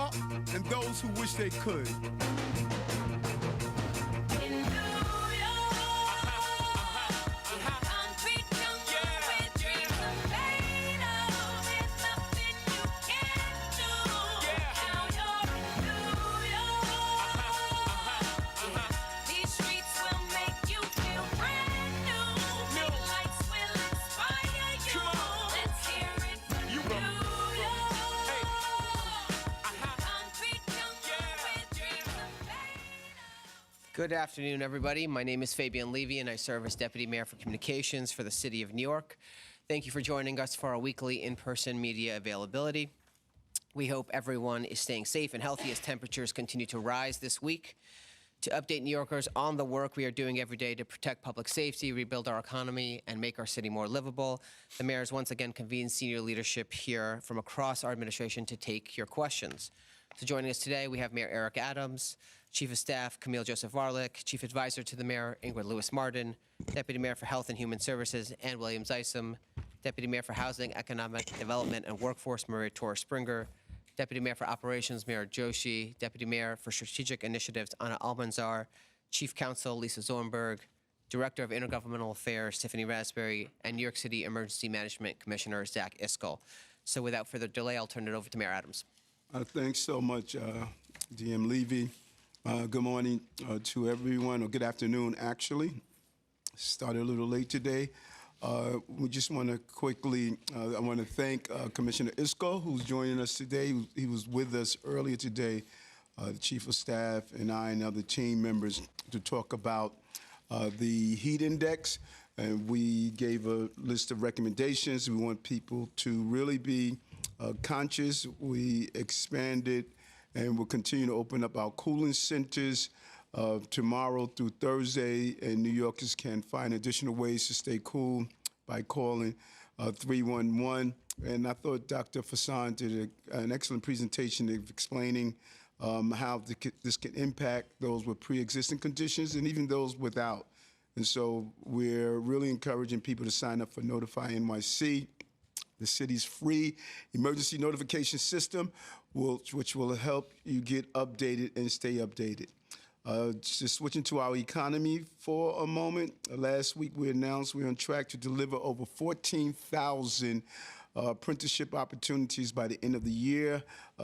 are and those who wish they could. Good afternoon, everybody. My name is Fabian Levy, and I serve as Deputy Mayor for Communications for the City of New York. Thank you for joining us for our weekly in-person media availability. We hope everyone is staying safe and healthy as temperatures continue to rise this week. To update New Yorkers on the work we are doing every day to protect public safety, rebuild our economy, and make our city more livable, the mayor has once again convened senior leadership here from across our administration to take your questions. So joining us today, we have Mayor Eric Adams, Chief of Staff Camille Joseph Varlick, Chief Advisor to the Mayor Ingrid Lewis-Martin, Deputy Mayor for Health and Human Services Ann Williams Isom, Deputy Mayor for Housing, Economic Development and Workforce Maria Torres Springer, Deputy Mayor for Operations Mayor Joshi, Deputy Mayor for Strategic Initiatives Anna Almanzar, Chief Counsel Lisa Zornberg, Director of Intergovernmental Affairs Tiffany Raspberry, and New York City Emergency Management Commissioner Zach Iscol. So without further delay, I'll turn it over to Mayor Adams. Thanks so much, DM Levy. Good morning to everyone, or good afternoon, actually. Started a little late today. We just want to quickly, I want to thank Commissioner Iscol, who's joining us today. He was with us earlier today, the Chief of Staff and I and other team members to talk about the heat index. And we gave a list of recommendations. We want people to really be conscious. We expanded and we'll continue to open up our cooling centers tomorrow through Thursday, and New Yorkers can find additional ways to stay cool by calling 311. And I thought Dr. Fassan did an excellent presentation of explaining how this can impact those with pre-existing conditions and even those without. And so we're really encouraging people to sign up for Notify NYC. The city's free emergency notification system, which will help you get updated and stay updated. Just switching to our economy for a moment. Last week we announced we're on track to deliver over 14,000 apprenticeship opportunities by the end of the year.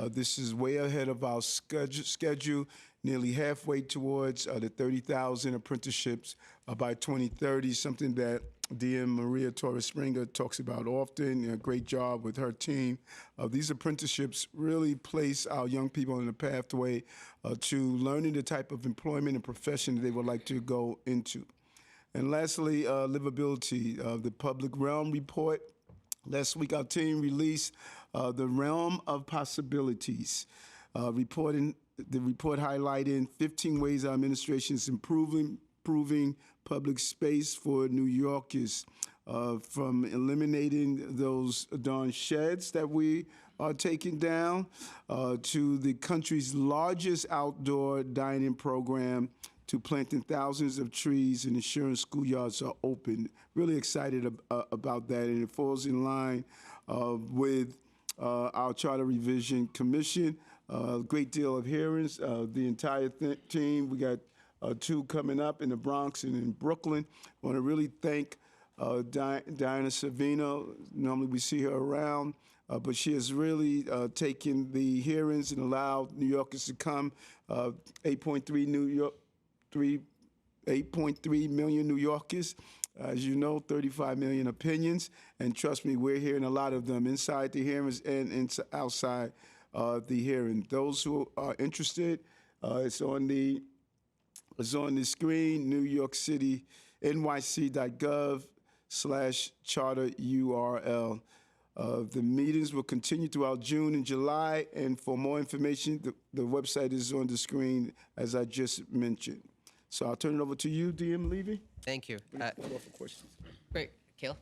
This is way ahead of our schedule, nearly halfway towards the 30,000 apprenticeships by 2030, something that DM Maria Torres Springer talks about often. A great job with her team. These apprenticeships really place our young people on the pathway to learning the type of employment and profession they would like to go into. And lastly, livability. The Public Realm Report. Last week, our team released the Realm of Possibilities, the report highlighting 15 ways our administration is improving public space for New Yorkers, from eliminating those darn sheds that we are taking down to the country's largest outdoor dining program, to planting thousands of trees and ensuring schoolyards are open. Really excited about that, and it falls in line with our Charter Revision Commission. A great deal of hearings. The entire team, we got 2 coming up in the Bronx and in Brooklyn. I want to really thank Diana Savino. Normally we see her around, but she has really taken the hearings and allowed New Yorkers to come. 8.3 million New Yorkers. As you know, 35 million opinions. And trust me, we're hearing a lot of them inside the hearings and outside the hearing. Those who are interested, it's on the screen, New York City, nyc.gov/charter URL. The meetings will continue throughout June and July, and for more information, the website is on the screen, as I just mentioned. So I'll turn it over to you, DM Levy. Thank you. For questions. Great. Kayla?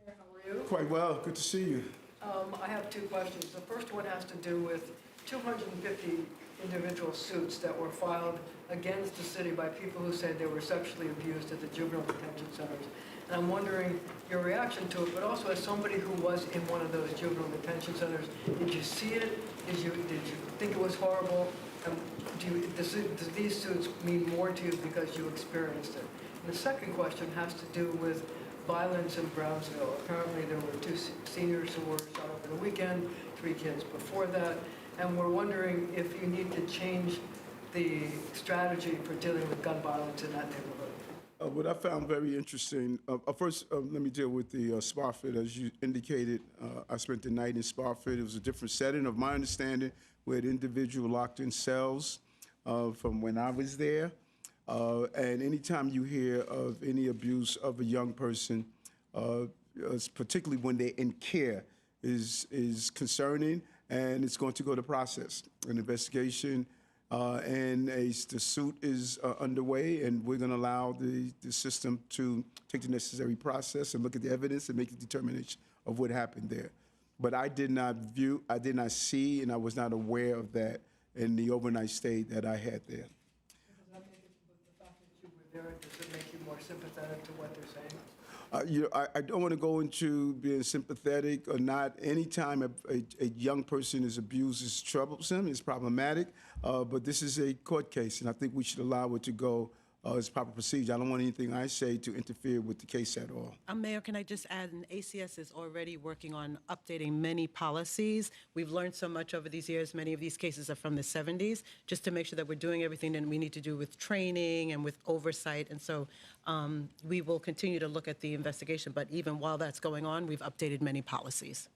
How are you? Quite well. Good to see you. I have 2 questions. The first one has to do with 250 individual suits that were filed against the city by people who said they were sexually abused at the juvenile detention centers. And I'm wondering your reaction to it, but also as somebody who was in one of those juvenile detention centers, did you see it? Did you think it was horrible? Does these suits mean more to you because you experienced it? And the second question has to do with violence in Brownsville. Apparently there were 2 seniors who were shot up in a weekend, 3 kids before that, and we're wondering if you need to change the strategy for dealing with gun violence in that neighborhood. What I found very interesting, first let me deal with the Spofford. As you indicated, I spent the night in Spofford. It was a different setting of my understanding. We had individuals locked in cells from when I was there. And anytime you hear of any abuse of a young person, particularly when they're in care, is concerning, and it's going to go to process. An investigation and the suit is underway, and we're going to allow the system to take the necessary process and look at the evidence and make a determination of what happened there. But I did not see, and I was not aware of that in the overnight stay that I had there. Does that make it, the fact that you were there, does it make you more sympathetic to what they're saying? I don't want to go into being sympathetic or not. Anytime a young person is abused, it's troublesome, it's problematic, but this is a court case, and I think we should allow it to go as proper procedure. I don't want anything I say to interfere with the case at all. Mayor, can I just add, and ACS is already working on updating many policies. We've learned so much over these years. Many of these cases are from the 70s, just to make sure that we're doing everything that we need to do with training and with oversight. And so we will continue to look at the investigation, but even while that's going on, we've updated many policies.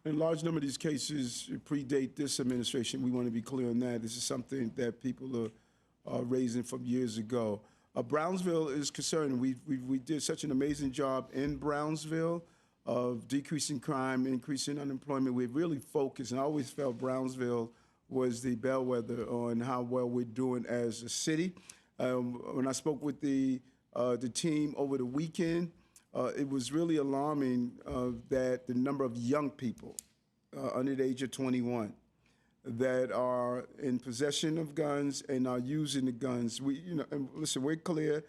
A large number of these cases predate this administration. We want to be clear on that. This is something that people are raising from years ago. Brownsville is concerned. We did such an amazing job in Brownsville of decreasing crime, increasing unemployment. We've really focused, and I always felt Brownsville was the bellwether on how well we're doing as a city. When I spoke with the team over the weekend, it was really alarming that the number of young people under the age of 21 that are in possession of guns and are using the guns. And listen, we're clear.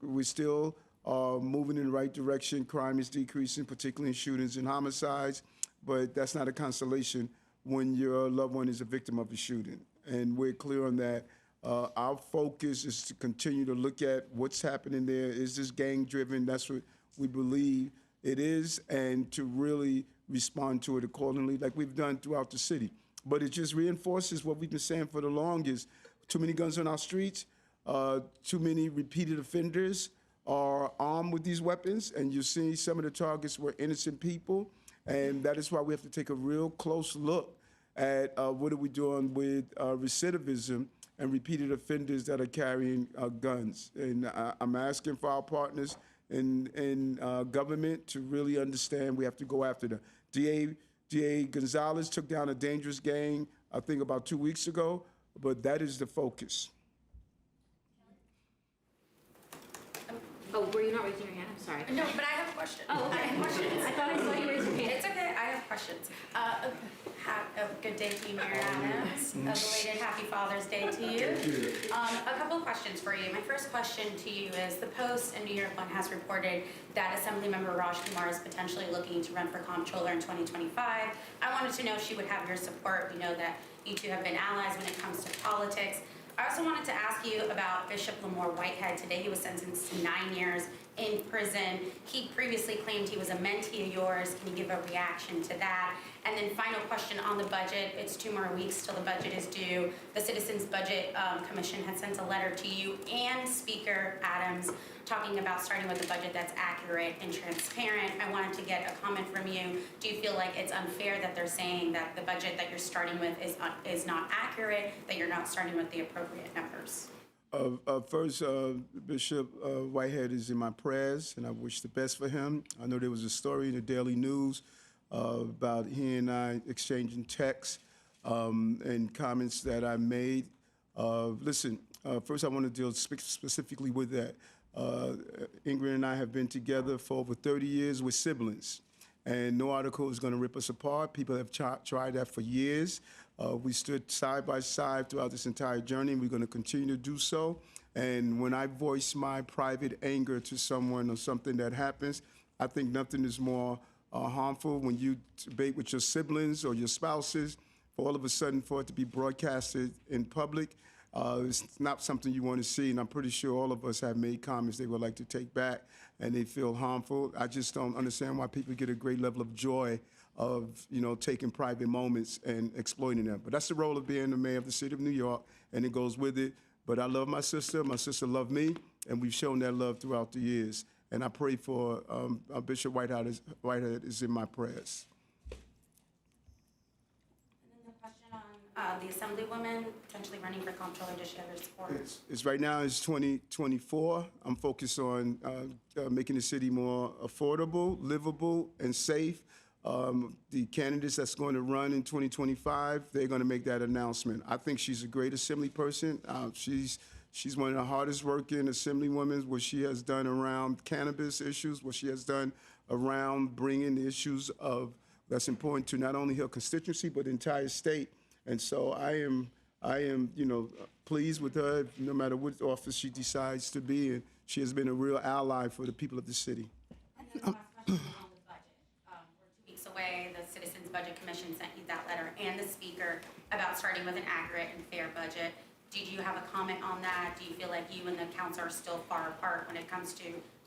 We still are moving in the right direction. Crime is decreasing, particularly in shootings and homicides, but that's not a consolation when your loved one is a victim of a shooting. And we're clear on that. Our focus is to continue to look at what's happening there. Is this gang-driven? That's what we believe it is, and to really respond to it accordingly, like we've done throughout the city. But it just reinforces what we've been saying for the longest. Too many guns on our streets, too many repeated offenders are armed with these weapons, and you see some of the targets were innocent people, and that is why we have to take a real close look at what are we doing with recidivism and repeated offenders that are carrying guns. And I'm asking for our partners in government to really understand we have to go after them. DA Gonzalez took down a dangerous gang, I think about 2 weeks ago, but that is the focus. Oh, were you not raising your hand? I'm sorry. No, but I have a question. Oh, okay. I have questions. I thought I saw you raise your hand. It's okay, I have questions. Good day to you, Mayor Adams. A belated Happy Father's Day to you. A couple of questions for you. My first question to you is, the Post and New York One has reported that Assemblymember Raj Kumar is potentially looking to run for comptroller in 2025. I wanted to know if she would have your support. We know that you two have been allies when it comes to politics. I also wanted to ask you about Bishop Lamore Whitehead. Today he was sentenced to 9 years in prison. He previously claimed he was a mentee of yours. Can you give a reaction to that? And then final question on the budget. It's 2 more weeks till the budget is due. The Citizens Budget Commission had sent a letter to you and Speaker Adams talking about starting with a budget that's accurate and transparent. I wanted to get a comment from you. Do you feel like it's unfair that they're saying that the budget that you're starting with is not accurate, that you're not starting with the appropriate numbers? First, Bishop Whitehead is in my prayers, and I wish the best for him. I know there was a story in the Daily News about he and I exchanging texts and comments that I made. Listen, first I want to deal specifically with that. Ingrid and I have been together for over 30 years. We're siblings. and no article is going to rip us apart. People have tried that for years. We stood side by side throughout this entire journey, and we're going to continue to do so. And when I voice my private anger to someone or something that happens, I think nothing is more harmful when you debate with your siblings or your spouses, for all of a sudden for it to be broadcasted in public. It's not something you want to see, and I'm pretty sure all of us have made comments they would like to take back, and they feel harmful. I just don't understand why people get a great level of joy of, taking private moments and exploiting them. But that's the role of being the mayor of the city of New York, and it goes with it. But I love my sister loved me, and we've shown that love throughout the years. And I pray for Bishop Whitehead is in my prayers. And then the question on the Assemblywoman potentially running for comptroller, does she have your support? It's right now it's 2024. I'm focused on making the city more affordable, livable, and safe. The candidates that's going to run in 2025, they're going to make that announcement. I think she's a great assembly person. She's one of the hardest working assemblywomen, what she has done around cannabis issues, what she has done around bringing the issues that's important to not only her constituency, but the entire state. And so I am, pleased with her, no matter what office she decides to be in. She has been a real ally for the people of the city. And then the last question is on the budget. We're 2 weeks away. The Citizens Budget Commission sent you that letter and the speaker about starting with an accurate and fair budget. Did you have a comment on that? Do you feel like you and the council are still far apart when it comes to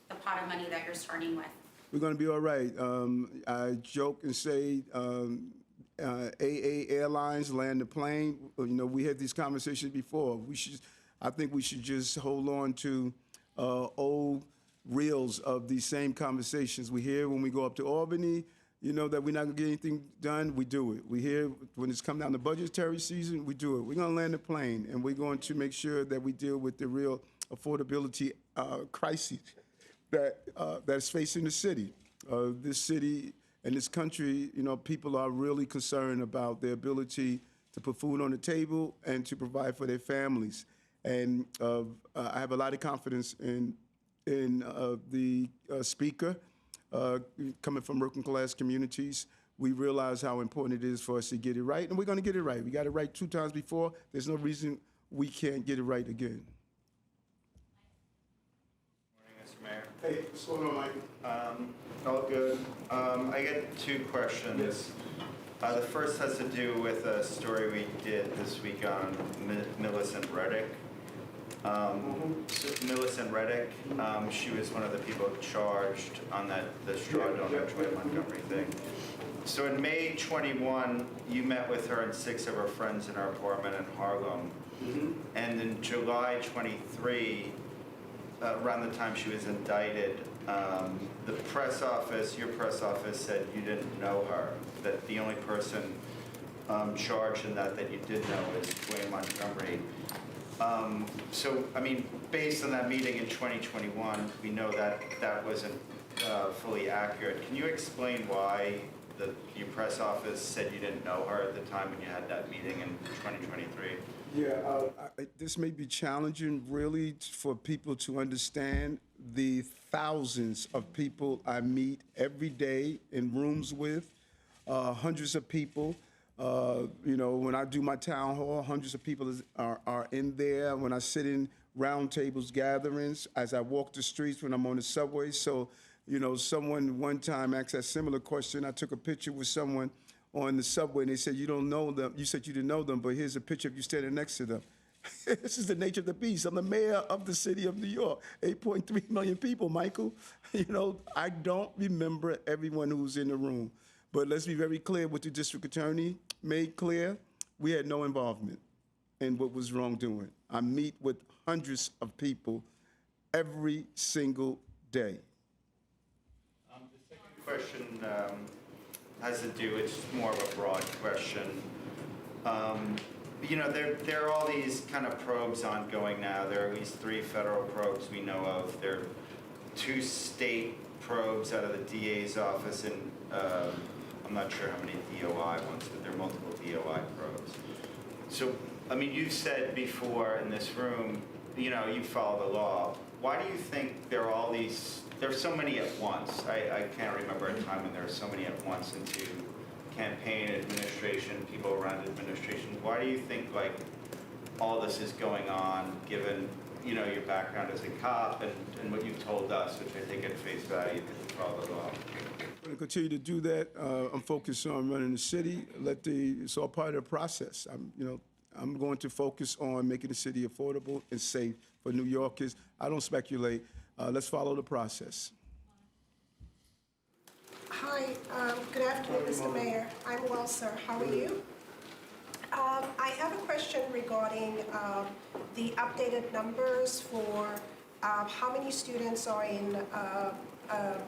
the pot of money that you're starting with? We're going to be all right. I joke and say AA Airlines land the plane. We had these conversations before. I think we should just hold on to old reels of these same conversations. We hear when we go up to Albany, that we're not going to get anything done, we do it. We hear when it's come down to budgetary season, we do it. We're going to land the plane, and we're going to make sure that we deal with the real affordability crisis that's facing the city. This city and this country, people are really concerned about their ability to put food on the table and to provide for their families. And I have a lot of confidence in the speaker. Coming from working class communities, we realize how important it is for us to get it right, and we're going to get it right. We got it right 2 times before. There's no reason we can't get it right again. Morning, Mr. Mayor. Hey, what's going on, Michael? All good. I get 2 questions. Yes. The first has to do with a story we did this week on Millicent Reddick. Millicent Reddick, she was one of the people charged on the straw donor Troy Montgomery thing. So in May 21, you met with her and 6 of her friends in her apartment in Harlem. And in July 23, around the time she was indicted, the press office, your press office, said you didn't know her, that the only person charged in that you did know is Dwayne Montgomery. So, based on that meeting in 2021, we know that that wasn't fully accurate. Can you explain why your press office said you didn't know her at the time when you had that meeting in 2023? Yeah, this may be challenging, really, for people to understand the thousands of people I meet every day in rooms with, hundreds of people. When I do my town hall, hundreds of people are in there. When I sit in round tables, gatherings, as I walk the streets, when I'm on the subway. So, someone one time asked that similar question. I took a picture with someone on the subway, and they said, you don't know them. You said you didn't know them, but here's a picture of you standing next to them. This is the nature of the beast. I'm the mayor of the city of New York, 8.3 million people, Michael. I don't remember everyone who's in the room. But let's be very clear, what the district attorney made clear, we had no involvement in what was wrongdoing. I meet with hundreds of people every single day. The second question has to do, it's more of a broad question. There are all these kind of probes ongoing now. There are at least 3 federal probes we know of. There are 2 state probes out of the DA's office, and I'm not sure how many DOI ones, but there are multiple DOI probes. So, you said before in this room, you follow the law. Why do you think there are all these there's so many at once. I can't remember a time when there were so many at once into campaign administration, people around administration. Why do you think like all this is going on, given your background as a cop and what you've told us, which I think at face value could follow well? I'm going to continue to do that. I'm focused on running the city. It's all part of the process. I'm going to focus on making the city affordable and safe for New Yorkers. I don't speculate. Let's follow the process. Hi, good afternoon, Mr. Mayor. I'm well, sir. How are you? I have a question regarding the updated numbers for how many students are in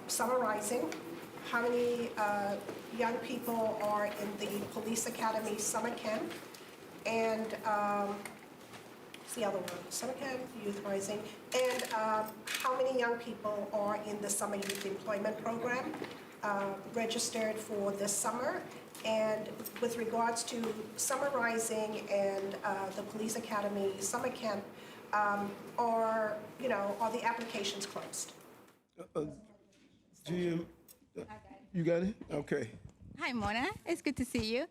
Summer Rising, how many young people are in the Police Academy Summer Camp, and what's the other one? Summer Camp, Youth Rising, and how many young people are in the Summer Youth Employment Program registered for this summer? And with regards to Summer Rising and the Police Academy Summer Camp, are the applications closed? GM, you got it? Okay. Hi, Mona. It's good to see you.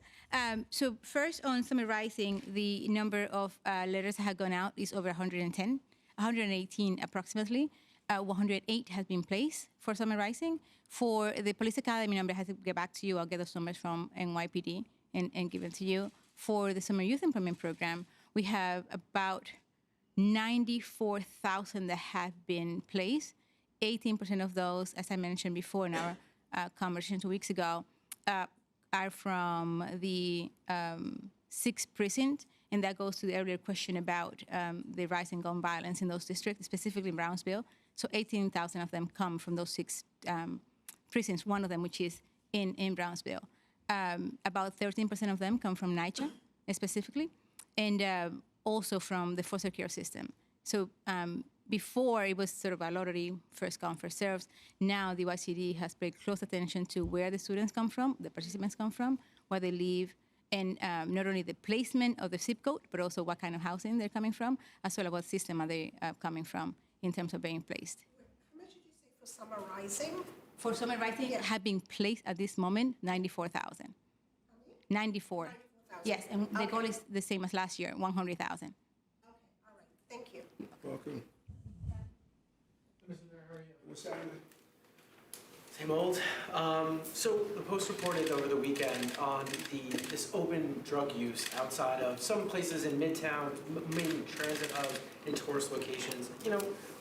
So first, on summarizing, the number of letters that have gone out is over 110, 118 approximately. 108 has been placed for summarizing. For the Police Academy number, I have to get back to you. I'll get those numbers from NYPD and give them to you. For the Summer Youth Employment Program, we have about 94,000 that have been placed. 18% of those, as I mentioned before in our conversation 2 weeks ago, are from the 6th precinct, and that goes to the earlier question about the rise in gun violence in those districts, specifically in Brownsville. So 18,000 of them come from those 6 precincts, one of them which is in Brownsville. About 13% of them come from NYCHA specifically, and also from the foster care system. So before, it was sort of a lottery, first come, first served. Now the YCD has paid close attention to where the students come from, the participants come from, where they live, and not only the placement of the zip code, but also what kind of housing they're coming from, as well as what system are they coming from in terms of being placed. How much did you say for Summer Rising? For Summer Rising, have been placed at this moment 94,000. 94. Yes, and the goal is the same as last year, 100,000. Okay, all right, thank you. Welcome. What's happening? Same old. So the Post reported over the weekend on this open drug use outside of some places in Midtown, mainly transit hubs and tourist locations.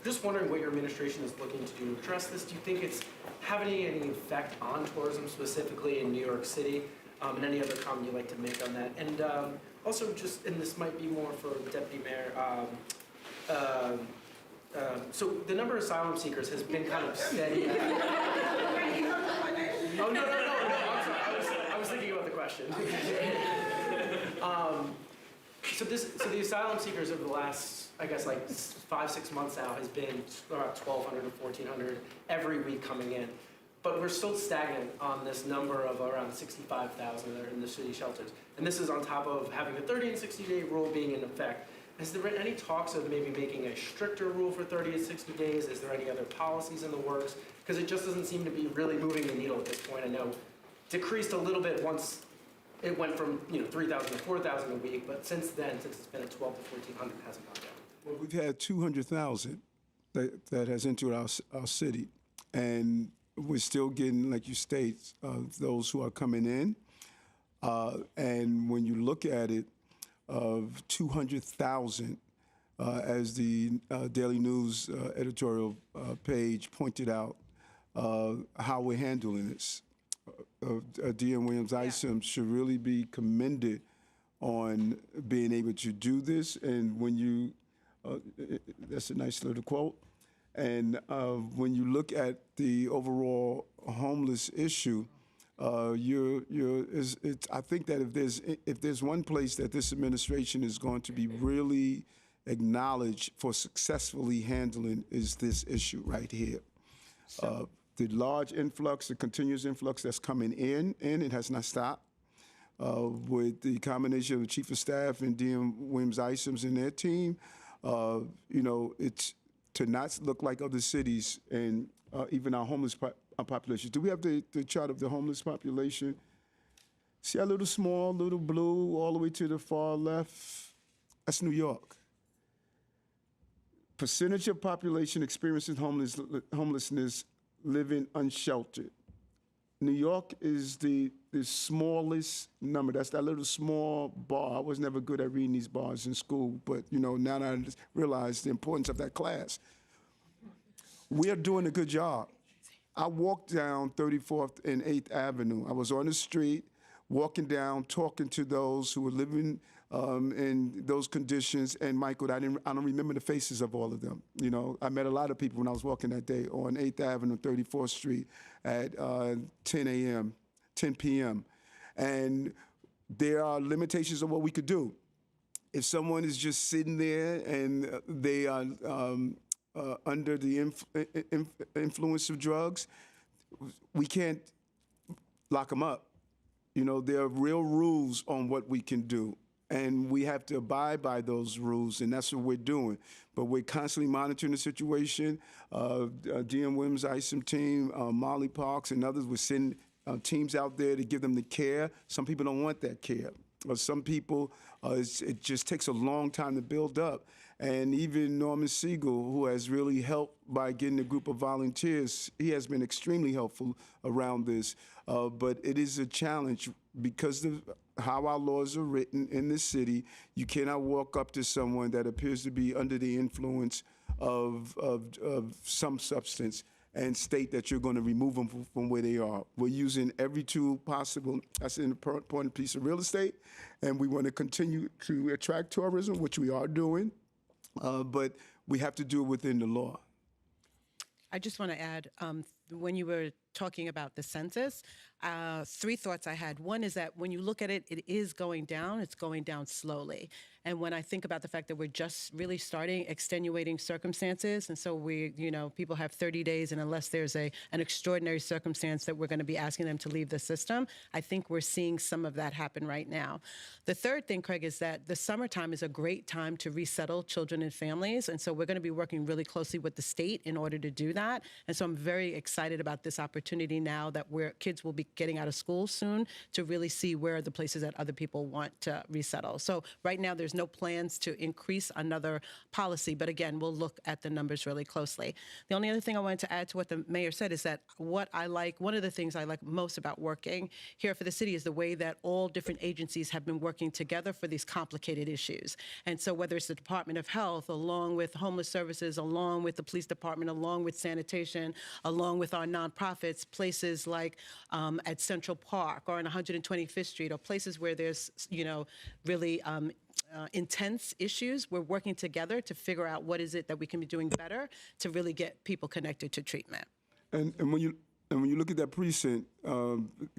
Just wondering what your administration is looking to do to address this. Do you think it's having any effect on tourism, specifically in New York City? And any other comment you'd like to make on that? And also and this might be more for Deputy Mayor, so the number of asylum seekers has been kind of steady. Oh, no, I'm sorry. I was thinking about the question. So the asylum seekers over the last, I guess, like 5-6 months now has been about 1,200 to 1,400 every week coming in. But we're still stagnant on this number of around 65,000 that are in the city shelters. And this is on top of having the 30 and 60-day rule being in effect. Has there been any talks of maybe making a stricter rule for 30 and 60 days? Is there any other policies in the works? Because it just doesn't seem to be really moving the needle at this point. I know decreased a little bit once it went from 3,000 to 4,000 a week, but since then, since it's been at 12 to 1,400, it hasn't gone down. Well, we've had 200,000 that has entered our city, and we're still getting, like you state, those who are coming in. And when you look at it, of 200,000, as the Daily News editorial page pointed out, how we're handling this. DM Williams Isom should really be commended on being able to do this. And when you, that's a nice little quote. And when you look at the overall homeless issue, I think that if there's one place that this administration is going to be really acknowledged for successfully handling is this issue right here. The large influx, the continuous influx that's coming in, it has not stopped. With the combination of the Chief of Staff and DM Williams Isom and their team, it's to not look like other cities and even our homeless population. Do we have the chart of the homeless population? See that little small, little blue, all the way to the far left? That's New York. Percentage of population experiencing homelessness living unsheltered. New York is the smallest number. That's that little small bar. I was never good at reading these bars in school, but now that I realize the importance of that class. We are doing a good job. I walked down 34th and 8th Avenue. I was on the street, walking down, talking to those who were living in those conditions. And Michael, I don't remember the faces of all of them. I met a lot of people when I was walking that day on 8th Avenue, 34th Street at 10 p.m. And there are limitations of what we could do. If someone is just sitting there and they are under the influence of drugs, we can't lock them up. There are real rules on what we can do, and we have to abide by those rules, and that's what we're doing. But we're constantly monitoring the situation. DM Williams ISOM team, Molly Parks, and others will send teams out there to give them the care. Some people don't want that care. Some people, it just takes a long time to build up. And even Norman Siegel, who has really helped by getting a group of volunteers, he has been extremely helpful around this. But it is a challenge because of how our laws are written in this city. You cannot walk up to someone that appears to be under the influence of some substance and state that you're going to remove them from where they are. We're using every tool possible. That's an important piece of real estate, and we want to continue to attract tourism, which we are doing, but we have to do it within the law. I just want to add, when you were talking about the census, 3 thoughts I had. One is that when you look at it, it is going down. It's going down slowly. And when I think about the fact that we're just really starting extenuating circumstances, and so people have 30 days, and unless there's an extraordinary circumstance that we're going to be asking them to leave the system, I think we're seeing some of that happen right now. The third thing, Craig, is that the summertime is a great time to resettle children and families, and so we're going to be working really closely with the state in order to do that. And so I'm very excited about this opportunity now that kids will be getting out of school soon to really see where are the places that other people want to resettle. So right now there's no plans to increase another policy, but again, we'll look at the numbers really closely. The only other thing I wanted to add to what the mayor said is that one of the things I like most about working here for the city is the way that all different agencies have been working together for these complicated issues. And so whether it's the Department of Health, along with Homeless Services, along with the Police Department, along with Sanitation, along with our nonprofits, places like at Central Park or on 125th Street, or places where there's, really intense issues, we're working together to figure out what is it that we can be doing better to really get people connected to treatment. And when you look at that precinct,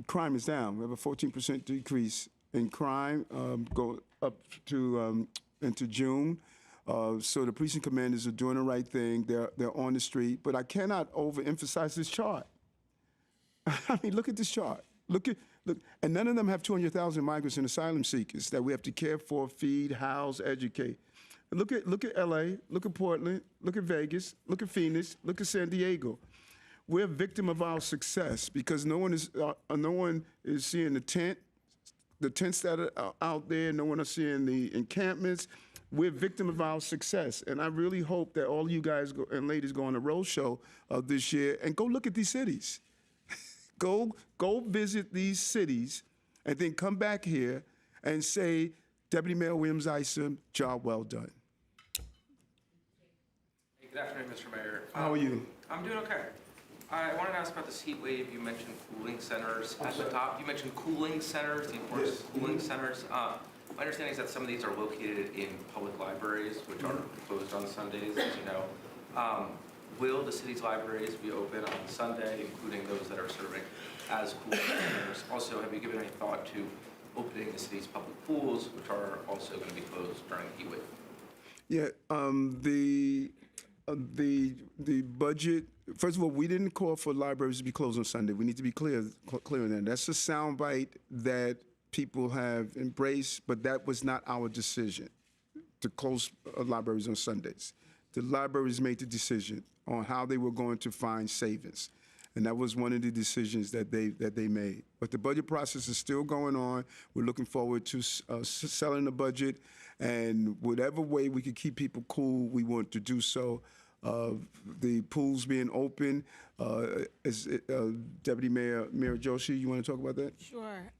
crime is down. We have a 14% decrease in crime, go up to into June. So the precinct commanders are doing the right thing. They're on the street. But I cannot overemphasize this chart. I mean, look at this chart. Look, and none of them have 200,000 migrants and asylum seekers that we have to care for, feed, house, educate. Look at LA, look at Portland, look at Vegas, look at Phoenix, look at San Diego. We're a victim of our success because no one is seeing the tents that are out there. No one is seeing the encampments. We're a victim of our success, and I really hope that all you guys and ladies go on a road show this year and go look at these cities. Go visit these cities, and then come back here and say, Deputy Mayor Williams ISOM, job well done. Hey, good afternoon, Mr. Mayor. How are you? I'm doing okay. I wanted to ask about this heat wave. You mentioned cooling centers at the top. You mentioned cooling centers, the importance of cooling centers. My understanding is that some of these are located in public libraries, which are closed on Sundays, as you know. Will the city's libraries be open on Sunday, including those that are serving as cooling centers? Also, have you given any thought to opening the city's public pools, which are also going to be closed during the heat wave? Yeah, the budget. First of all, we didn't call for libraries to be closed on Sunday. We need to be clear on that. That's a soundbite that people have embraced, but that was not our decision to close libraries on Sundays. the libraries made the decision on how they were going to find savings. And that was one of the decisions that they made. But the budget process is still going on. We're looking forward to selling the budget, and whatever way we could keep people cool, we want to do so. The pools being open, Deputy Mayor Joshi, you want to talk about that? Sure.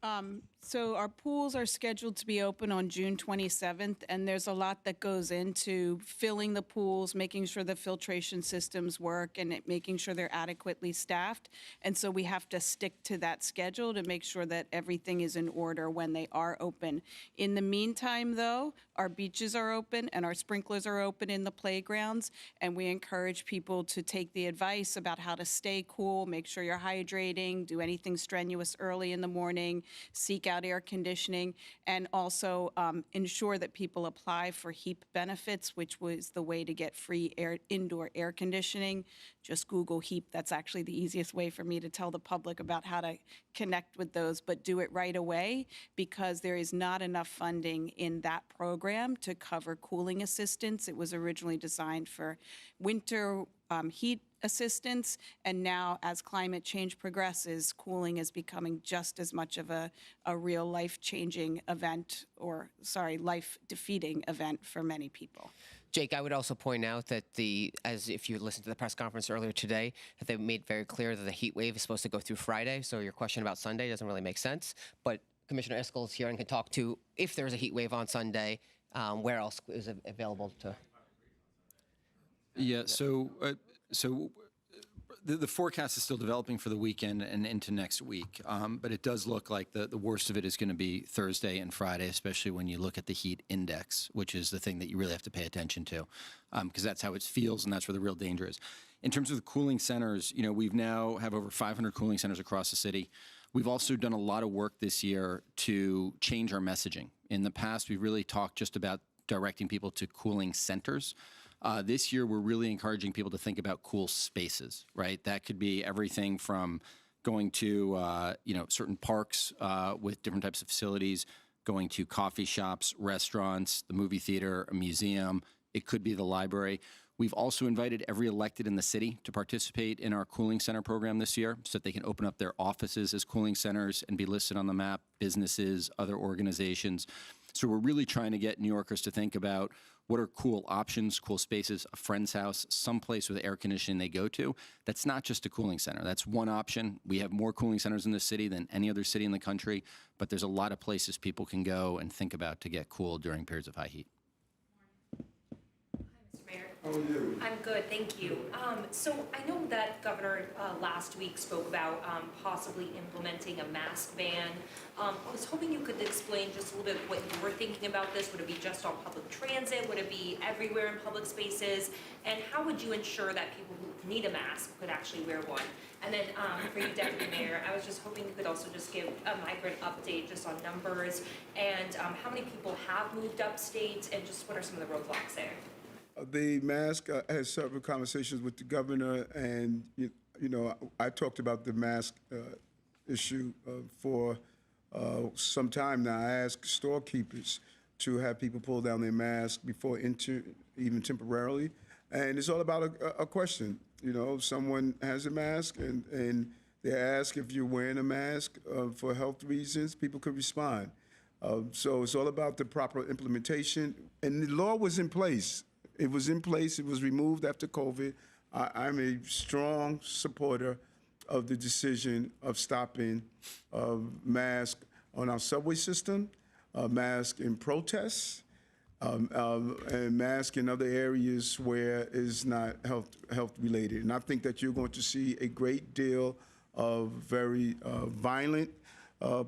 So our pools are scheduled to be open on June 27th, and there's a lot that goes into filling the pools, making sure the filtration systems work, and making sure they're adequately staffed. And so we have to stick to that schedule to make sure that everything is in order when they are open. In the meantime, though, our beaches are open and our sprinklers are open in the playgrounds, and we encourage people to take the advice about how to stay cool, make sure you're hydrating, do anything strenuous early in the morning, seek out air conditioning, and also ensure that people apply for HEAP benefits, which was the way to get free indoor air conditioning. Just Google HEAP. That's actually the easiest way for me to tell the public about how to connect with those, but do it right away because there is not enough funding in that program to cover cooling assistance. It was originally designed for winter heat assistance, and now as climate change progresses, cooling is becoming just as much of a real life-changing event, or sorry, life-defeating event for many people. Jake, I would also point out that as if you listened to the press conference earlier today, that they made very clear that the heat wave is supposed to go through Friday, so your question about Sunday doesn't really make sense. But Commissioner Iskel is here and can talk to if there's a heat wave on Sunday, where else is it available to? Yeah, so the forecast is still developing for the weekend and into next week, but it does look like the worst of it is going to be Thursday and Friday, especially when you look at the heat index, which is the thing that you really have to pay attention to, because that's how it feels and that's where the real danger is. In terms of the cooling centers, we've now have over 500 cooling centers across the city. We've also done a lot of work this year to change our messaging. In the past, we've really talked just about directing people to cooling centers. This year, we're really encouraging people to think about cool spaces, right? That could be everything from going to, certain parks with different types of facilities, going to coffee shops, restaurants, the movie theater, a museum. It could be the library. We've also invited every elected in the city to participate in our cooling center program this year so that they can open up their offices as cooling centers and be listed on the map, businesses, other organizations. So we're really trying to get New Yorkers to think about what are cool options, cool spaces, a friend's house, someplace with air conditioning they go to. That's not just a cooling center. That's one option. We have more cooling centers in the city than any other city in the country, but there's a lot of places people can go and think about to get cool during periods of high heat. How are you? I'm good, thank you. So I know that Governor last week spoke about possibly implementing a mask ban. I was hoping you could explain just a little bit what you were thinking about this. Would it be just on public transit? Would it be everywhere in public spaces? And how would you ensure that people who need a mask could actually wear one? And then for you, Deputy Mayor, I was just hoping you could also just give a migrant update just on numbers and how many people have moved upstate and just what are some of the roadblocks there? The mask, I had several conversations with the governor, and I talked about the mask issue for some time now. I asked storekeepers to have people pull down their mask before even temporarily, and it's all about a question. Someone has a mask and they ask if you're wearing a mask for health reasons, people could respond. So it's all about the proper implementation, and the law was in place. It was in place. It was removed after COVID. I'm a strong supporter of the decision of stopping mask on our subway system, mask in protests, and mask in other areas where it's not health related. And I think that you're going to see a great deal of very violent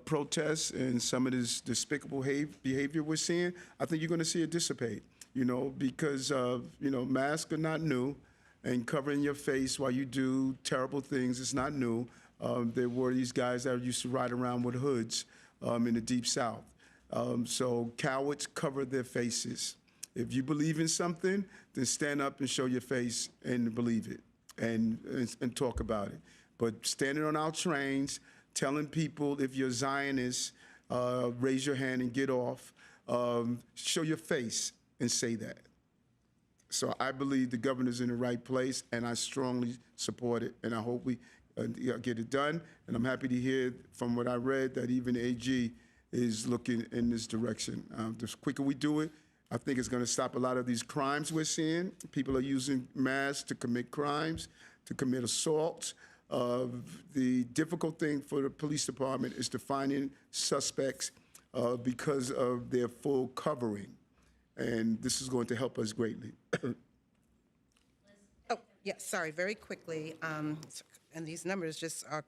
protests and some of this despicable behavior we're seeing. I think you're going to see it dissipate. Because, masks are not new, and covering your face while you do terrible things is not new. There were these guys that used to ride around with hoods in the Deep South. So cowards cover their faces. If you believe in something, then stand up and show your face and believe it and talk about it. But standing on our trains, telling people if you're Zionist, raise your hand and get off, show your face and say that. So I believe the governor's in the right place, and I strongly support it, and I hope we get it done. And I'm happy to hear from what I read that even AG is looking in this direction. The quicker we do it, I think it's going to stop a lot of these crimes we're seeing. People are using masks to commit crimes, to commit assaults. The difficult thing for the police department is to finding suspects because of their full covering. And this is going to help us greatly. Oh, yes, sorry, very quickly, and these numbers just are,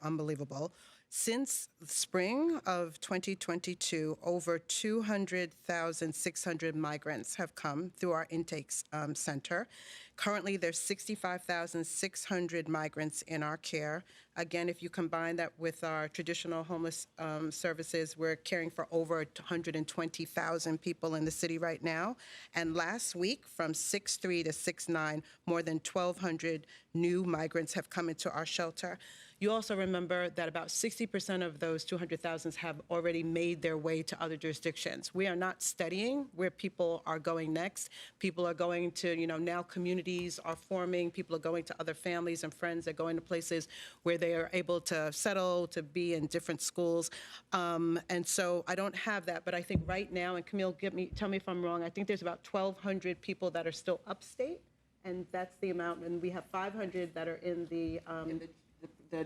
unbelievable. Since spring of 2022, over 200,600 migrants have come through our intake center. Currently, there's 65,600 migrants in our care. Again, if you combine that with our traditional homeless services, we're caring for over 120,000 people in the city right now. And last week, from 6/3 to 6/9, more than 1,200 new migrants have come into our shelter. You also remember that about 60% of those 200,000 have already made their way to other jurisdictions. We are not studying where people are going next. People are going to, now communities are forming. People are going to other families and friends. They're going to places where they are able to settle, to be in different schools. And so I don't have that, but I think right now, and Camille, tell me if I'm wrong, I think there's about 1,200 people that are still upstate, and that's the amount, and we have 500 that are in the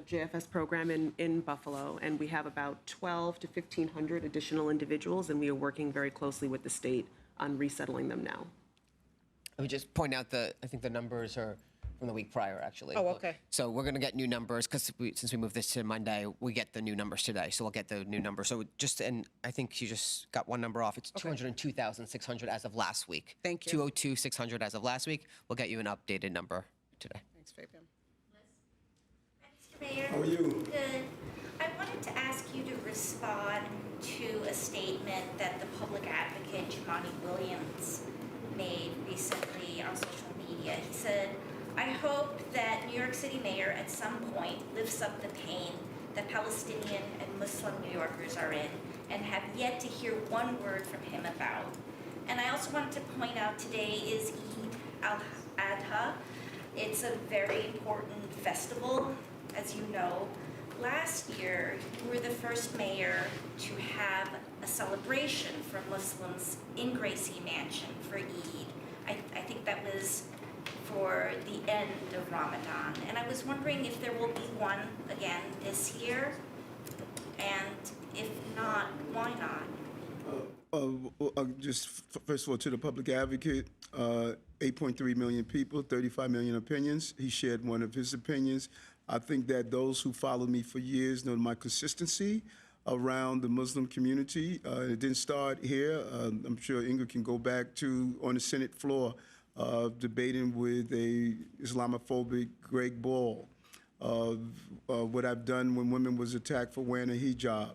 JFS program in Buffalo, and we have about 1,200 to 1,500 additional individuals, and we are working very closely with the state on resettling them now. I would just point out I think the numbers are from the week prior, actually. Oh, okay. So we're going to get new numbers because since we moved this to Monday, we get the new numbers today. So we'll get the new numbers. So and I think you just got one number off. It's 202,600 as of last week. Thank you. 202,600 as of last week. We'll get you an updated number today. Thanks, Fabian. Mayor. How are you? Good. I wanted to ask you to respond to a statement that the public advocate, Jumaane Williams, made recently on social media. He said, "I hope that New York City mayor at some point lifts up the pain that Palestinian and Muslim New Yorkers are in and have yet to hear one word from him about." And I also wanted to point out today is Eid al-Adha. It's a very important festival. As you know, last year, you were the first mayor to have a celebration for Muslims in Gracie Mansion for Eid. I think that was for the end of Ramadan. And I was wondering if there will be one again this year, and if not, why not? Just first of all, to the public advocate, 8.3 million people, 35 million opinions. He shared one of his opinions. I think that those who follow me for years know my consistency around the Muslim community. It didn't start here. I'm sure Inga can go back to on the Senate floor debating with a Islamophobic Greg Ball. What I've done when women was attacked for wearing a hijab.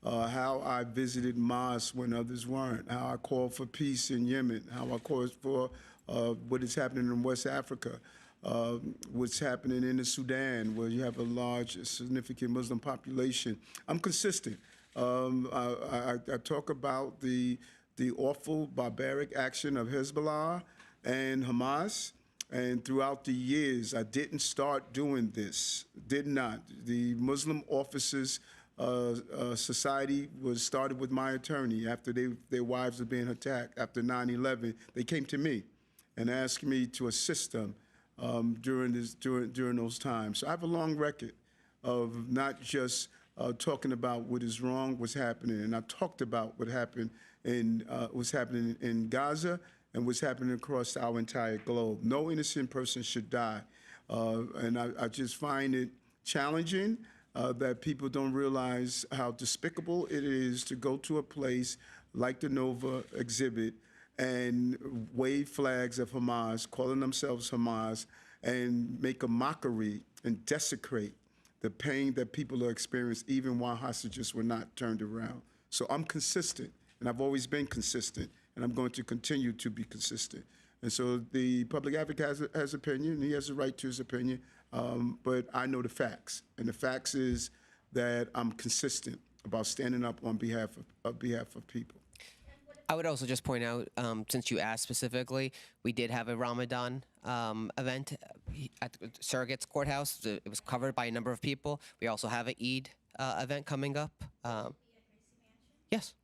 How I visited mosques when others weren't. How I called for peace in Yemen. How I called for what is happening in West Africa. What's happening in the Sudan, where you have a large, significant Muslim population. I'm consistent. I talk about the awful, barbaric action of Hezbollah and Hamas. And throughout the years, I didn't start doing this, did not. The Muslim Officers Society was started with my attorney after their wives were being attacked after 9/11. They came to me and asked me to assist them during those times. So I have a long record of not just talking about what is wrong, what's happening, and I talked about what's happening in Gaza and what's happening across our entire globe. No innocent person should die, and I just find it challenging that people don't realize how despicable it is to go to a place like the Nova exhibit and wave flags of Hamas, calling themselves Hamas, and make a mockery and desecrate the pain that people are experiencing even while hostages were not turned around. So I'm consistent, and I've always been consistent, and I'm going to continue to be consistent. And so the public advocate has opinion, and he has a right to his opinion, but I know the facts. And the facts is that I'm consistent about standing up on behalf of people. And what if I would also just point out, since you asked specifically, we did have a Ramadan event at the Surrogates Courthouse. It was covered by a number of people. We also have an Eid event coming up. Yes.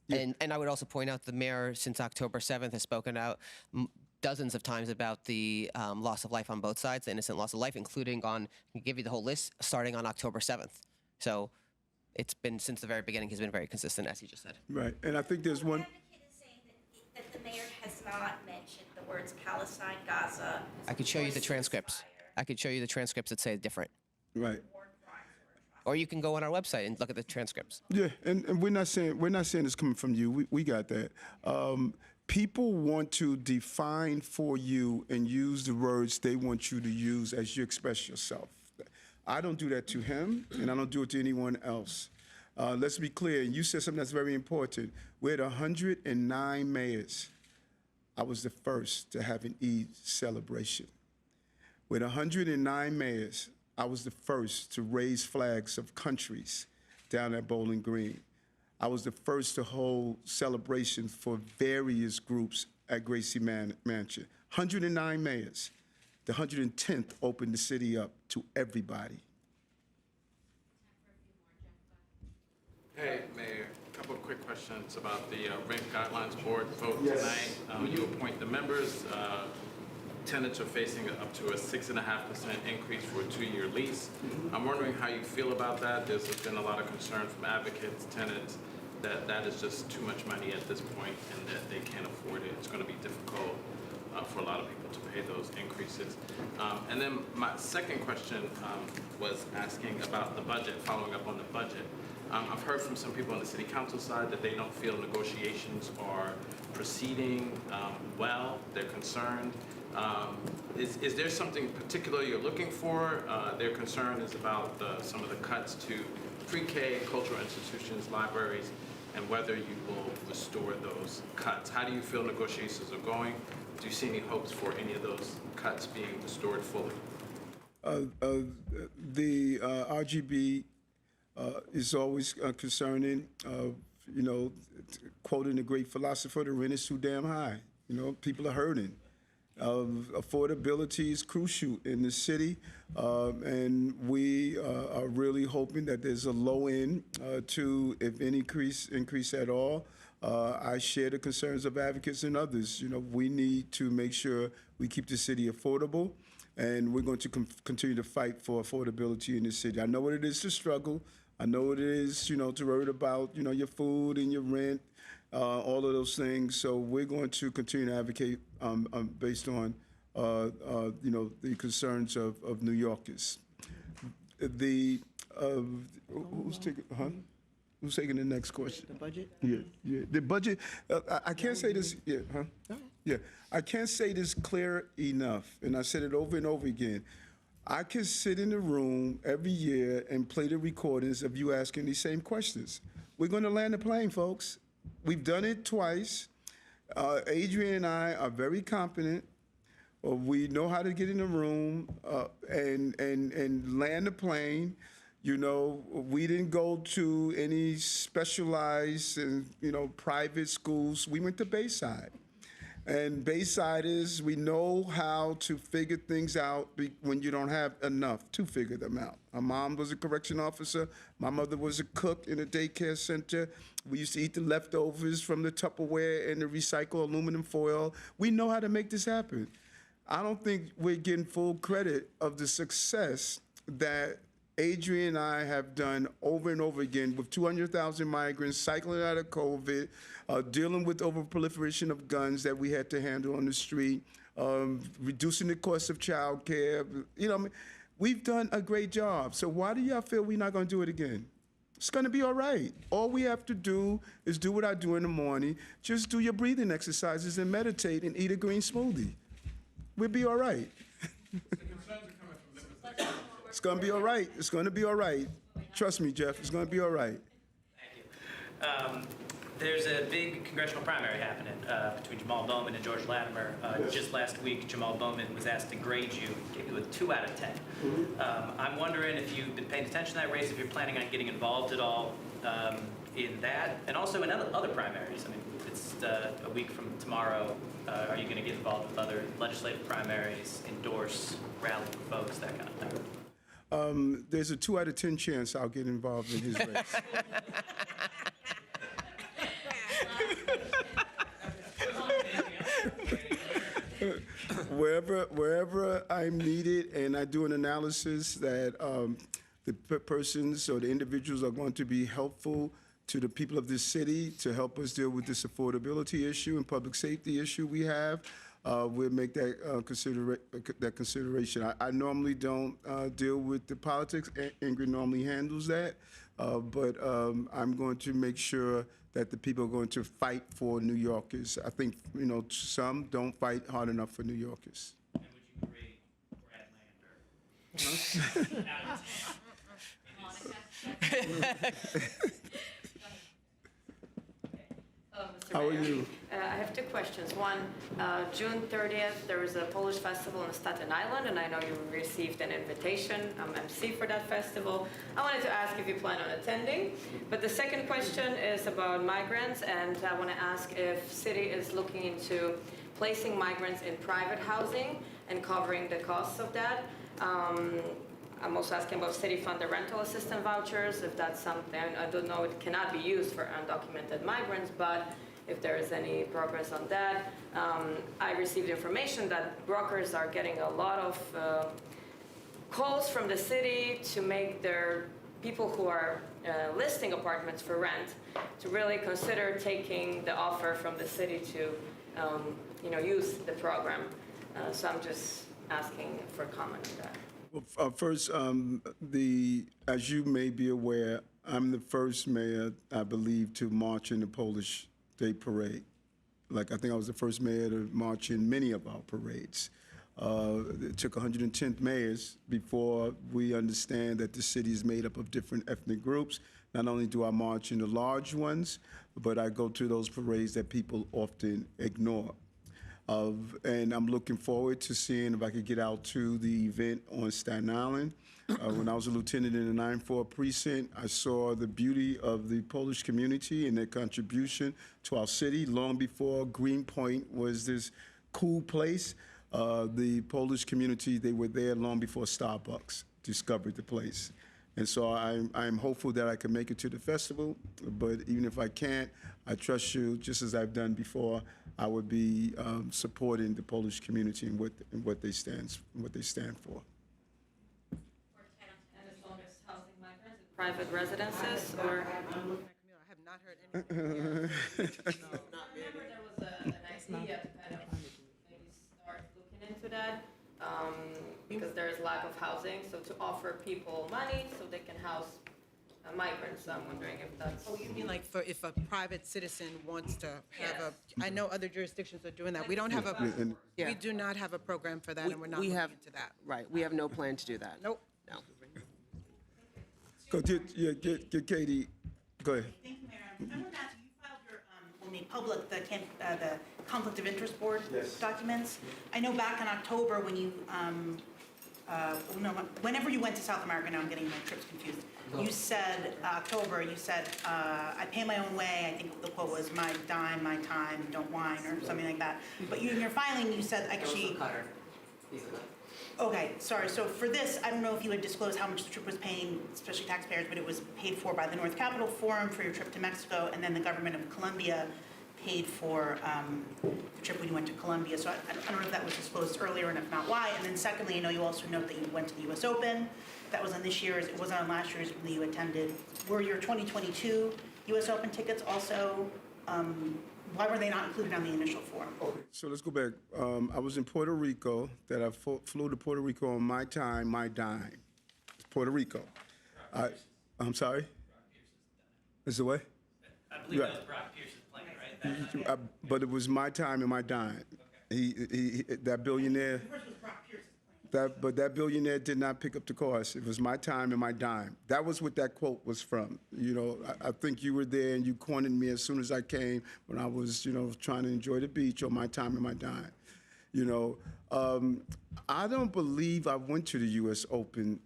And I would also point out the mayor, since October 7th, has spoken out dozens of times about the loss of life on both sides, the innocent loss of life, including on, I can give you the whole list, starting on October 7th. So it's been, since the very beginning, he's been very consistent, as he just said. Right, and I think there's one. Advocate is saying that the mayor has not mentioned the words Palestine, Gaza. I could show you the transcripts. I could show you the transcripts that say different. Right. Or you can go on our website and look at the transcripts. Yeah, and we're not saying it's coming from you. We got that. People want to define for you and use the words they want you to use as you express yourself. I don't do that to him, and I don't do it to anyone else. Let's be clear, and you said something that's very important. We had 109 mayors. I was the first to have an Eid celebration. With 109 mayors, I was the first to raise flags of countries down at Bowling Green. I was the first to hold celebrations for various groups at Gracie Mansion. 109 mayors. The 110th opened the city up to everybody. Hey, Mayor, a couple of quick questions about the Rent Guidelines Board vote tonight. You appoint the members. Tenants are facing up to a 6.5% increase for a 2-year lease. I'm wondering how you feel about that. There's been a lot of concern from advocates, tenants, that that is just too much money at this point and that they can't afford it. It's going to be difficult for a lot of people to pay those increases. And then my second question was asking about the budget, following up on the budget. I've heard from some people on the city council side that they don't feel negotiations are proceeding well. They're concerned. Is there something particular you're looking for? Their concern is about some of the cuts to pre-K, cultural institutions, libraries, and whether you will restore those cuts. How do you feel negotiations are going? Do you see any hopes for any of those cuts being restored fully? The RGB is always concerning. Quoting the great philosopher, the rent is too damn high. People are hurting. Affordability is crucial in the city, and we are really hoping that there's a low end to, if any increase at all. I share the concerns of advocates and others. We need to make sure we keep the city affordable, and we're going to continue to fight for affordability in the city. I know what it is to struggle. I know what it is, to worry about, your food and your rent. All of those things. So we're going to continue to advocate based on, the concerns of New Yorkers. Who's taking the next question? The budget? Yeah. The budget. I can't say this. Yeah. Yeah. I can't say this clear enough, and I said it over and over again. I can sit in the room every year and play the recordings of you asking these same questions. We're going to land the plane, folks. We've done it twice. Adrian and I are very competent. We know how to get in the room and land the plane. We didn't go to any specialized and private schools. We went to Bayside. And Baysiders, we know how to figure things out when you don't have enough to figure them out. My mom was a correction officer. My mother was a cook in a daycare center. We used to eat the leftovers from the Tupperware and the recycled aluminum foil. We know how to make this happen. I don't think we're getting full credit of the success that Adrian and I have done over and over again with 200,000 migrants cycling out of COVID, dealing with overproliferation of guns that we had to handle on the street, reducing the cost of child care. We've done a great job. So why do y'all feel we're not going to do it again? It's going to be all right. All we have to do is do what I do in the morning. Just do your breathing exercises and meditate and eat a green smoothie. We'll be all right. It's going to be all right. It's going to be all right. Trust me, Jeff. It's going to be all right. Thank you. There's a big congressional primary happening between Jamal Bowman and George Latimer. Just last week, Jamal Bowman was asked to grade you, gave you a 2 out of 10. I'm wondering if you've been paying attention to that race, if you're planning on getting involved at all in that, and also in other primaries? I mean, it's a week from tomorrow. Are you going to get involved with other legislative primaries, endorse, rally for folks, that kind of thing? There's a 2 out of 10 chance I'll get involved in his race. Wherever I'm needed, and I do an analysis that the persons or the individuals are going to be helpful to the people of this city to help us deal with this affordability issue and public safety issue we have, we'll make that consideration. I normally don't deal with the politics. Ingrid normally handles that, but I'm going to make sure that the people are going to fight for New Yorkers. I think, some don't fight hard enough for New Yorkers. And would you rate Brad Lander? How are you? I have 2 questions. One, June 30th, there is a Polish festival in Staten Island, and I know you received an invitation. I'm MC for that festival. I wanted to ask if you plan on attending. But the second question is about migrants, and I want to ask if city is looking into placing migrants in private housing and covering the costs of that. I'm also asking about city-funded rental assistance vouchers, if that's something. I don't know, it cannot be used for undocumented migrants, but if there is any progress on that. I received information that brokers are getting a lot of calls from the city to make their people who are listing apartments for rent to really consider taking the offer from the city to use the program. So I'm just asking for a comment on that. Well, first, as you may be aware, I'm the first mayor, I believe, to march in the Polish Day Parade. I think I was the first mayor to march in many of our parades. It took 110 mayors before we understand that the city is made up of different ethnic groups. Not only do I march in the large ones, but I go to those parades that people often ignore. And I'm looking forward to seeing if I could get out to the event on Staten Island. When I was a lieutenant in the 9-4 precinct, I saw the beauty of the Polish community and their contribution to our city. Long before Greenpoint was this cool place, the Polish community, they were there long before Starbucks discovered the place. And so I'm hopeful that I can make it to the festival, but even if I can't, I trust you, just as I've done before, I would be supporting the Polish community and what they stand for. And as long as housing migrants in private residences, or? I have not heard anything. Remember there was an idea to kind of maybe start looking into that, because there is lack of housing, so to offer people money so they can house migrants. So I'm wondering if that's. Oh, you mean like if a private citizen wants to have I know other jurisdictions are doing that. We don't have we do not have a program for that, and we're not looking into that. Right, we have no plan to do that. Nope. No. Go get Katie. Go ahead. Thank you, Mayor. Remember that you filed when we public the conflict of interest board documents. I know back in October when you, whenever you went to South America, now I'm getting my trips confused. You said, October, you said, I pay my own way. I think the quote was my dime, my time, don't whine, or something like that. But in your filing, you said actually. Okay, sorry. So for this, I don't know if you had disclosed how much the trip was paying, especially taxpayers, but it was paid for by the North Capitol Forum for your trip to Mexico, and then the government of Colombia paid for the trip when you went to Colombia. So I don't know if that was disclosed earlier, and if not, why. And then secondly, I know you also note that you went to the U.S. Open. That was on this year's. It wasn't on last year's when you attended. Were your 2022 U.S. Open tickets also? Why were they not included on the initial form? Okay, so let's go back. I was in Puerto Rico. That I flew to Puerto Rico on my time, my dime. Puerto Rico. I'm sorry. Is the way? I believe that was Brock Pierce's plane, right? But it was my time and my dime. He that billionaire. But that billionaire did not pick up the cost. It was my time and my dime. That was what that quote was from. I think you were there and you cornered me as soon as I came when I was, trying to enjoy the beach on my time and my dime. I don't believe I went to the U.S. Open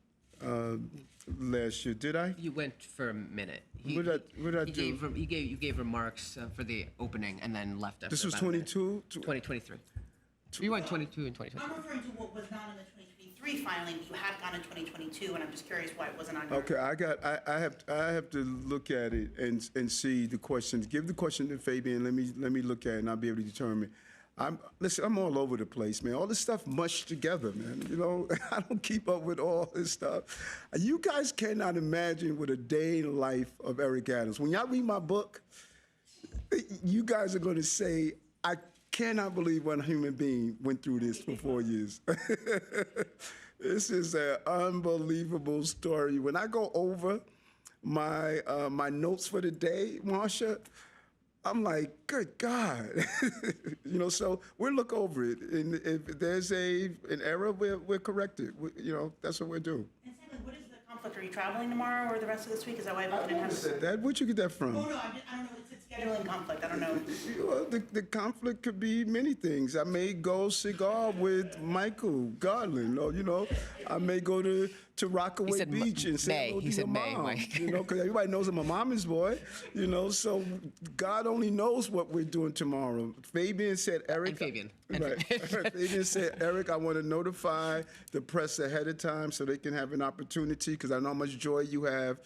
last year, did I? You went for a minute. What did I do? You gave remarks for the opening and then left after This was about a minute. 22? 2023. You went 22 and 2023. I'm referring to what was not in the 2023 filing, but you had gone in 2022, and I'm just curious why it wasn't on your. Okay, I have to look at it and see the questions. Give the question to Fabian. Let me look at it, and I'll be able to determine. I'm all over the place, man. All this stuff mushed together, man. You know, I don't keep up with all this stuff. You guys cannot imagine what a day in the life of Eric Adams. When y'all read my book, you guys are going to say, I cannot believe one human being went through this for 4 years. This is an unbelievable story. When I go over my notes for the day, Marsha, I'm like, good God. You know, so we'll look over it. And if there's an error, we'll correct it. That's what we'll do. And secondly, what is the conflict? Are you traveling tomorrow or the rest of this week? Is that why I I didn't never have? said that. Where'd you get that from? Oh, no, I don't know. It's a scheduling conflict. I don't know. Well, the conflict could be many things. I may go cigar with Michael Garland, or I may go to Rockaway said Beach and say May. hello to He said your May, mom. Mike. Because everybody knows I'm a mama's boy. So God only knows what we're doing tomorrow. Fabian said, Eric. And Fabian. Right. Fabian said, Eric, I want to notify the press ahead of time so they can have an opportunity, because I know how much joy you have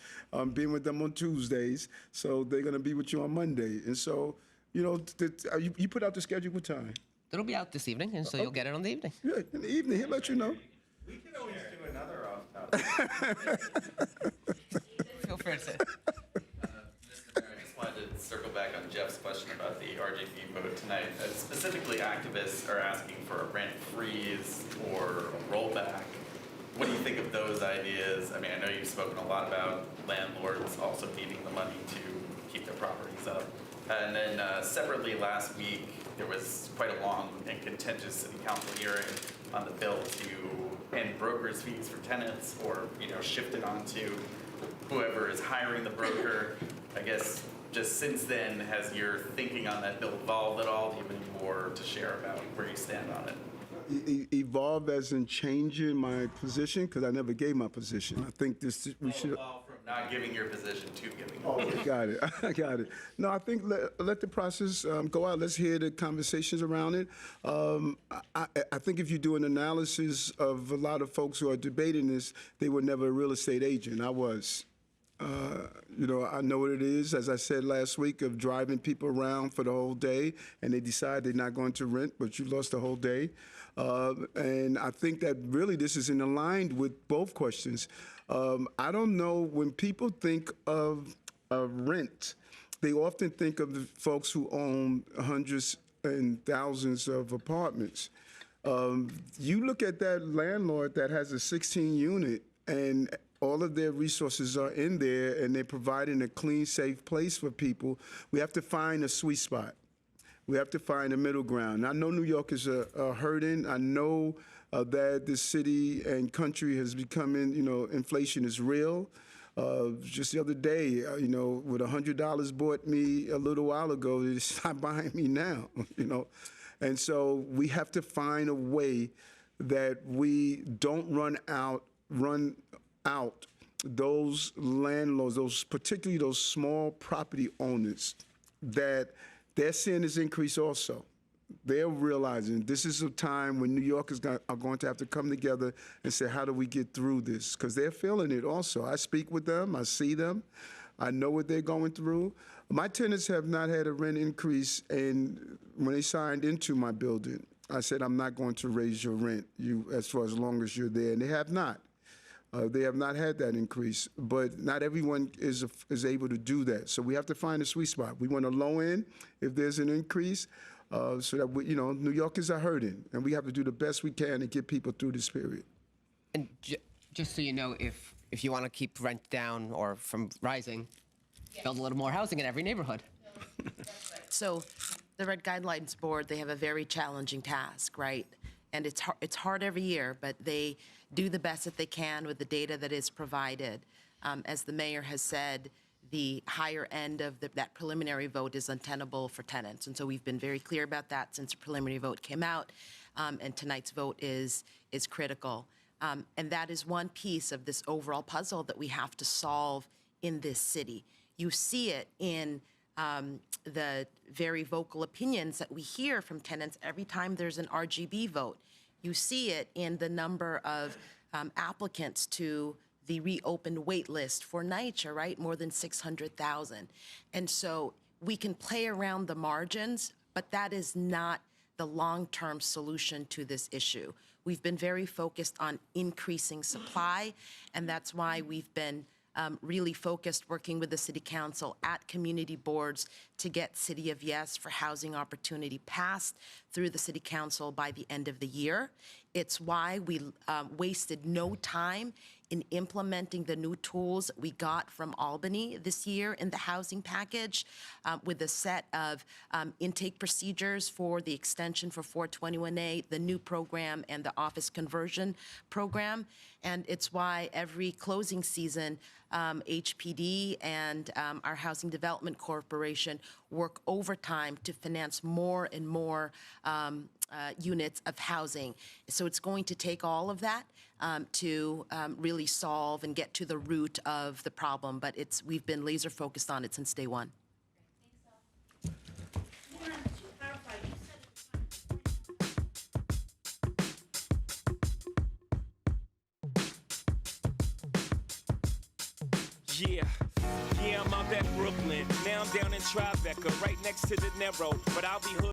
being with them on Tuesdays. So they're going to be with you on Monday. And so, you put out the schedule what time? It'll be out this evening, and so you'll get it on the evening. Yeah, in the evening. He'll let you know. We can always do another off-topic. Feel free to say. I just wanted to circle back on Jeff's question about the RJP vote tonight. Specifically, activists are asking for a rent freeze or a rollback. What do you think of those ideas? I mean, I know you've spoken a lot about landlords also needing the money to keep their properties up. And then separately last week, there was quite a long and contentious city council hearing on the bill to end brokers' fees for tenants, or shift it onto whoever is hiring the broker. I guess just since then, has your thinking on that bill evolved at all? Do you have any more to share about where you stand on it? Evolve as in changing my position, because I never gave my position. I think we should. Evolve from not giving your position to giving. Oh, got it. I got it. No, I think let the process go out. Let's hear the conversations around it. I think if you do an analysis of a lot of folks who are debating this, they were never a real estate agent. I was. I know what it is, as I said last week, of driving people around for the whole day, and they decide they're not going to rent, but you lost the whole day. And I think that really this is in aligned with both questions. I don't know, when people think of rent, they often think of the folks who own hundreds and thousands of apartments. You look at that landlord that has a 16-unit, and all of their resources are in there, and they're providing a clean, safe place for people. We have to find a sweet spot. We have to find a middle ground. I know New York is hurting. I know that the city and country has become, inflation is real. Just the other day, what $100 bought me a little while ago, it's not buying me now, And so we have to find a way that we don't run out those landlords, particularly those small property owners, that they're seeing this increase also. They're realizing this is a time when New Yorkers are going to have to come together and say, how do we get through this? Because they're feeling it also. I speak with them. I see them. I know what they're going through. My tenants have not had a rent increase, and when they signed into my building, I said, I'm not going to raise your rent as long as you're there, and they have not. They have not had that increase, but not everyone is able to do that. So we have to find a sweet spot. We want a low end if there's an increase, so that New Yorkers are hurting, and we have to do the best we can to get people through this period. And just so you know, if you want to keep rent down or from rising, build a little more housing in every neighborhood. So the Red Guidelines Board, they have a very challenging task, right? And it's hard every year, but they do the best that they can with the data that is provided. As the mayor has said, the higher end of that preliminary vote is untenable for tenants. And so we've been very clear about that since the preliminary vote came out. And tonight's vote is critical. And that is one piece of this overall puzzle that we have to solve in this city. You see it in the very vocal opinions that we hear from tenants every time there's an RGB vote. You see it in the number of applicants to the reopened wait list for NYCHA, right? More than 600,000. And so we can play around the margins, but that is not the long-term solution to this issue. We've been very focused on increasing supply, and that's why we've been really focused working with the City Council at community boards to get City of Yes for housing opportunity passed through the City Council by the end of the year. It's why we wasted no time in implementing the new tools we got from Albany this year in the housing package with a set of intake procedures for the extension for 421A, the new program, and the office conversion program. And it's why every closing season, HPD and our Housing Development Corporation work overtime to finance more and more units of housing. So it's going to take all of that to really solve and get to the root of the problem, but we've been laser focused on it since day one. Yeah, I'm out at Brooklyn. Now I'm down in Tribeca, right next to the Narrow, but I'll be hood.